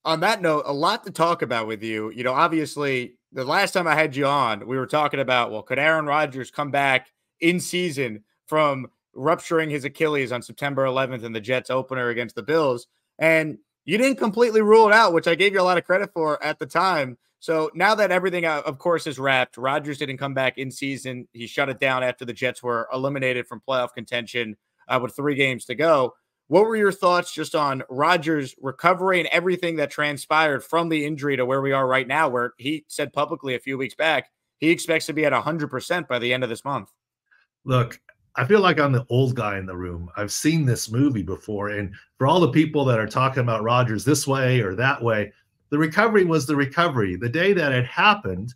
on that note, a lot to talk about with you. Obviously, the last time I had you on, we were talking about, well, could Aaron Rodgers come back in season from rupturing his Achilles on September 11th in the Jets opener against the Bills? And you didn't completely rule it out, which I gave you a lot of credit for at the time. So now that everything, of course, is wrapped, Rodgers didn't come back in season. He shut it down after the Jets were eliminated from playoff contention with 3 games to go. What were your thoughts just on Rodgers' recovery and everything that transpired from the injury to where we are right now, where he said publicly a few weeks back he expects to be at 100% by the end of this month? Look, I feel like I'm the old guy in the room. I've seen this movie before, and for all the people that are talking about Rodgers this way or that way, the recovery was the recovery. The day that it happened,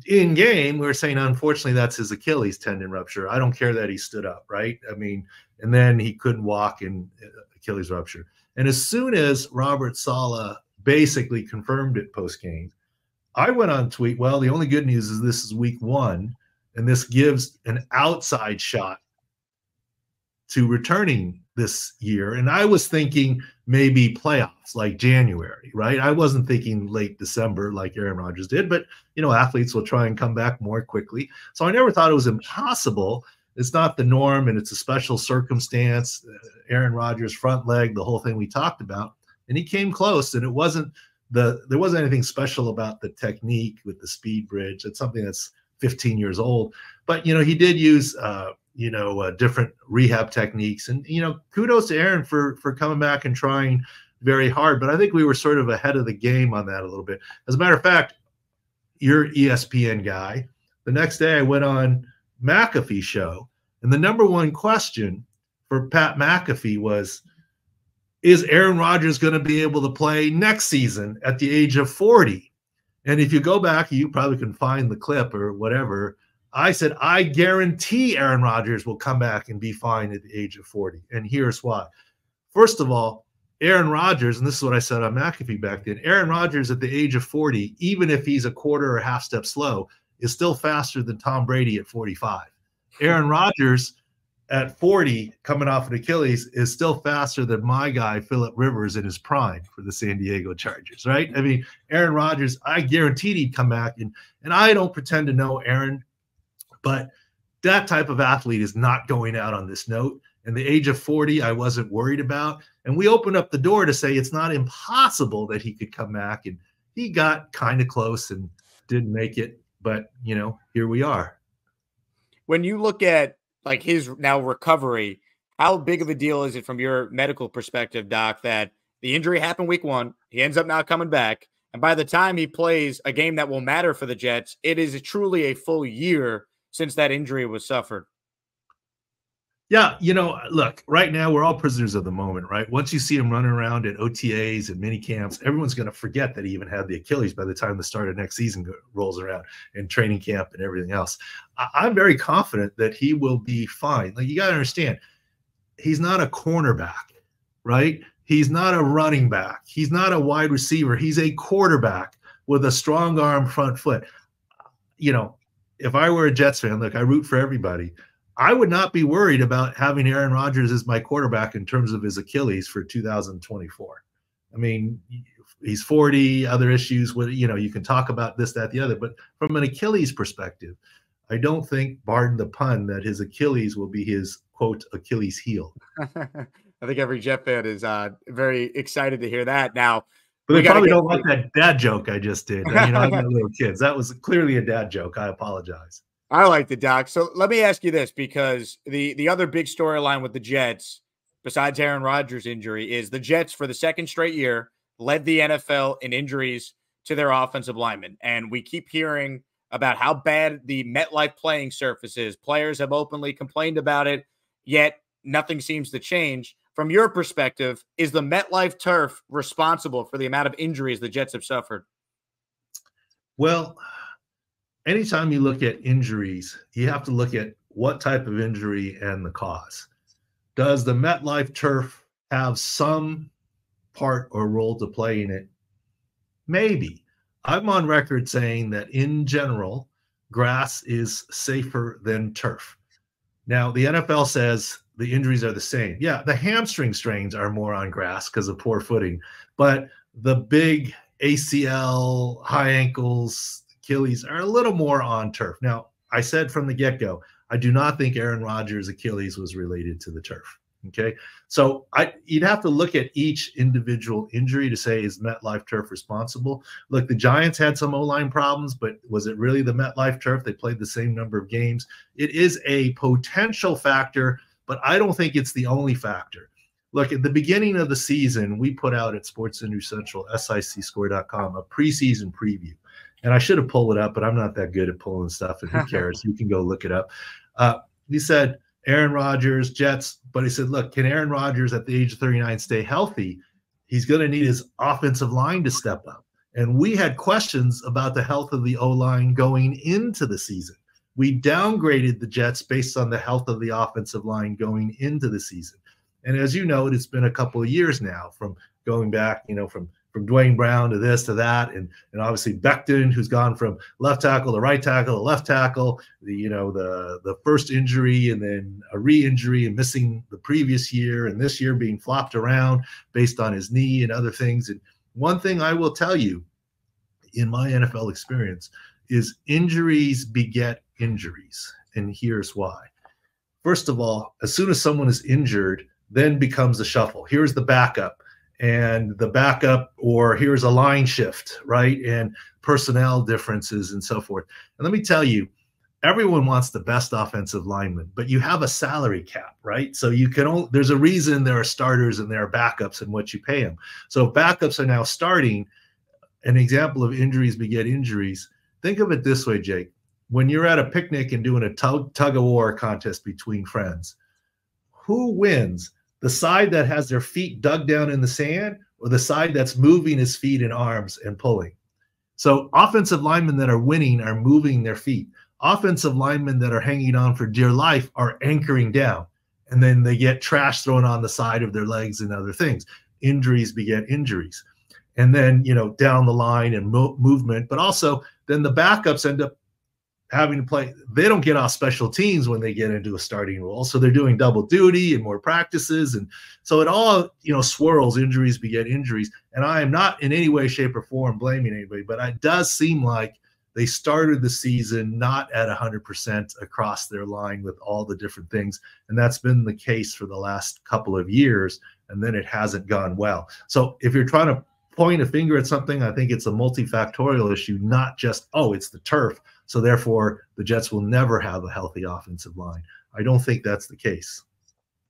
in game, we were saying, unfortunately, that's his Achilles tendon rupture. I don't care that he stood up, right? I mean, and then he couldn't walk in Achilles rupture. And as soon as Robert Saleh basically confirmed it post-game, I went on tweet, well, the only good news is this is week 1, and this gives an outside shot to returning this year. And I was thinking maybe playoffs like January, right? I wasn't thinking late December like Aaron Rodgers did, but athletes will try and come back more quickly. So I never thought it was impossible. It's not the norm, and it's a special circumstance. Aaron Rodgers' front leg, the whole thing we talked about, and he came close. And there wasn't anything special about the technique with the speed bridge. It's something that's 15 years old, but he did use different rehab techniques, and kudos to Aaron for coming back and trying very hard. But I think we were sort of ahead of the game on that a little bit. As a matter of fact, you're ESPN guy. The next day I went on McAfee's show, and the number one question for Pat McAfee was, is Aaron Rodgers going to be able to play next season at the age of 40? And if you go back, you probably can find the clip or whatever. I said, I guarantee Aaron Rodgers will come back and be fine at the age of 40. And here's why. First of all, Aaron Rodgers, and this is what I said on McAfee back then, Aaron Rodgers at the age of 40, even if he's a quarter or half step slow, is still faster than Tom Brady at 45. Aaron Rodgers at 40, coming off an Achilles, is still faster than my guy, Phillip Rivers, in his prime for the San Diego Chargers, right? I mean, Aaron Rodgers, I guaranteed he'd come back. And I don't pretend to know Aaron, but that type of athlete is not going out on this note. And the age of 40, I wasn't worried about. And we opened up the door to say it's not impossible that he could come back. And he got kind of close and didn't make it. But, here we are. When you look at like his now recovery, how big of a deal is it from your medical perspective, Doc, that the injury happened week 1, he ends up not coming back, and by the time he plays a game that will matter for the Jets, it is truly a full year since that injury was suffered? Yeah, look, right now we're all prisoners of the moment, right? Once you see him running around at OTAs and mini camps, everyone's going to forget that he even had the Achilles by the time the start of next season rolls around, and training camp and everything else. I'm very confident that he will be fine. Like, you got to understand, he's not a cornerback, right? He's not a running back. He's not a wide receiver. He's a quarterback with a strong arm, front foot. If I were a Jets fan, look, I root for everybody. I would not be worried about having Aaron Rodgers as my quarterback in terms of his Achilles for 2024. I mean, he's 40, other issues with, you can talk about this, that, the other, but from an Achilles perspective, I don't think, pardon the pun, that his Achilles will be his, quote, Achilles heel. I think every Jet fan is very excited to hear that. Now, but they probably don't like that dad joke I just did. I've got little kids. That was clearly a dad joke. I apologize. I like the Doc. So let me ask you this, because the other big storyline with the Jets, besides Aaron Rodgers' injury, is the Jets for the second straight year led the NFL in injuries to their offensive linemen. And we keep hearing about how bad the MetLife playing surface is. Players have openly complained about it, yet nothing seems to change. From your perspective, is the MetLife Turf responsible for the amount of injuries the Jets have suffered? Well, anytime you look at injuries, you have to look at what type of injury and the cause. Does the MetLife Turf have some part or role to play in it? Maybe. I'm on record saying that in general, grass is safer than turf. Now, the NFL says the injuries are the same. Yeah, the hamstring strains are more on grass because of poor footing, but the big ACL, high ankles, Achilles are a little more on turf. Now, I said from the get-go, I do not think Aaron Rodgers' Achilles was related to the turf. Okay. So you'd have to look at each individual injury to say, is MetLife Turf responsible? Look, the Giants had some O-line problems, but was it really the MetLife Turf? They played the same number of games. It is a potential factor, but I don't think it's the only factor. Look, at the beginning of the season, we put out at Sports Injury Central, sicscore.com, a preseason preview. And I should have pulled it up, but I'm not that good at pulling stuff, and who cares? You can go look it up. He said, Aaron Rodgers, Jets, but he said, look, can Aaron Rodgers at the age of 39 stay healthy? He's going to need his offensive line to step up. And we had questions about the health of the O-line going into the season. We downgraded the Jets based on the health of the offensive line going into the season. And as you know, it's been a couple of years now from going back, from Dwayne Brown to this to that, and obviously Becton, who's gone from left tackle to right tackle to left tackle, the first injury and then a re-injury and missing the previous year, and this year being flopped around based on his knee and other things. And one thing I will tell you in my NFL experience is injuries beget injuries, and here's why. First of all, as soon as someone is injured, then becomes a shuffle. Here's the backup. And the backup, or here's a line shift, right? And personnel differences and so forth. And let me tell you, everyone wants the best offensive lineman, but you have a salary cap, right? So you can only, there's a reason there are starters and there are backups and what you pay them. So if backups are now starting, an example of injuries beget injuries. Think of it this way, Jake. When you're at a picnic and doing a tug of war contest between friends, who wins? The side that has their feet dug down in the sand, or the side that's moving his feet and arms and pulling? So offensive linemen that are winning are moving their feet. Offensive linemen that are hanging on for dear life are anchoring down, and then they get trash thrown on the side of their legs and other things. Injuries beget injuries. And then, down the line and movement, but also then the backups end up having to play. They don't get off special teams when they get into a starting role. So they're doing double duty and more practices. And so it all, swirls. Injuries beget injuries. And I am not in any way, shape, or form blaming anybody, but it does seem like they started the season not at 100% across their line with all the different things. And that's been the case for the last couple of years. And then it hasn't gone well. So if you're trying to point a finger at something, I think it's a multifactorial issue, not just, it's the turf, so therefore the Jets will never have a healthy offensive line. I don't think that's the case.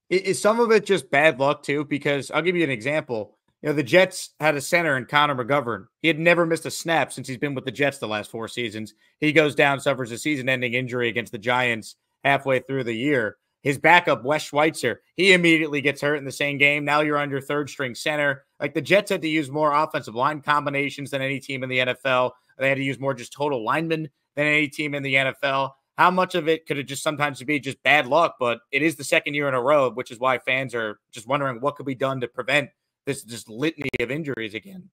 Is some of it just bad luck too? Because I'll give you an example. The Jets had a center in Connor McGovern. He had never missed a snap since he's been with the Jets the last 4 seasons. He goes down, suffers a season-ending injury against the Giants halfway through the year. His backup, Wes Schweitzer, he immediately gets hurt in the same game. Now you're on your third-string center. Like, the Jets had to use more offensive line combinations than any team in the NFL. They had to use more just total linemen than any team in the NFL. How much of it could it just sometimes be just bad luck? But it is the second year in a row, which is why fans are just wondering what could be done to prevent this just litany of injuries again.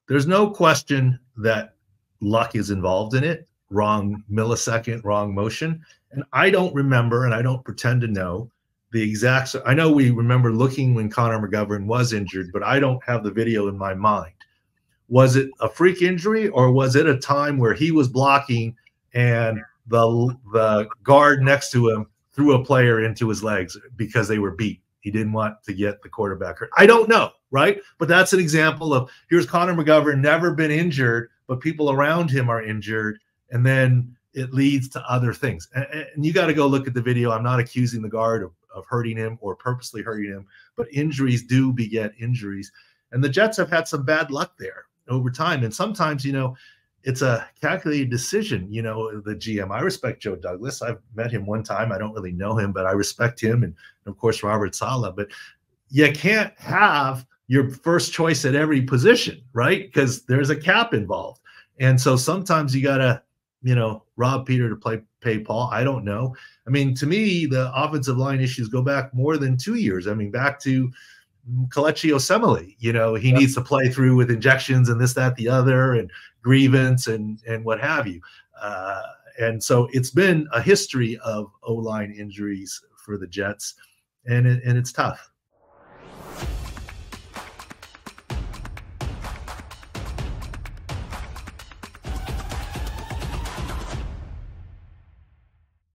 There's no question that luck is involved in it. Wrong millisecond, wrong motion. And I don't remember, and I don't pretend to know the exact. I know we remember looking when Connor McGovern was injured, but I don't have the video in my mind. Was it a freak injury, or was it a time where he was blocking and the guard next to him threw a player into his legs because they were beat? He didn't want to get the quarterback hurt. I don't know, right? But that's an example of, here's Connor McGovern, never been injured, but people around him are injured, and then it leads to other things. And you got to go look at the video. I'm not accusing the guard of hurting him or purposely hurting him, but injuries do beget injuries. And the Jets have had some bad luck there over time. And sometimes, it's a calculated decision, the GM. I respect Joe Douglas. I've met him one time. I don't really know him, but I respect him. And of course, Robert Saleh. But you can't have your first choice at every position, right? Because there's a cap involved. And so sometimes you got to, rob Peter to pay Paul. I don't know. I mean, to me, the offensive line issues go back more than 2 years. I mean, back to Kelechi Osemele. He needs to play through with injections and this, that, the other, and grievance and what have you. And so it's been a history of O-line injuries for the Jets, and it's tough.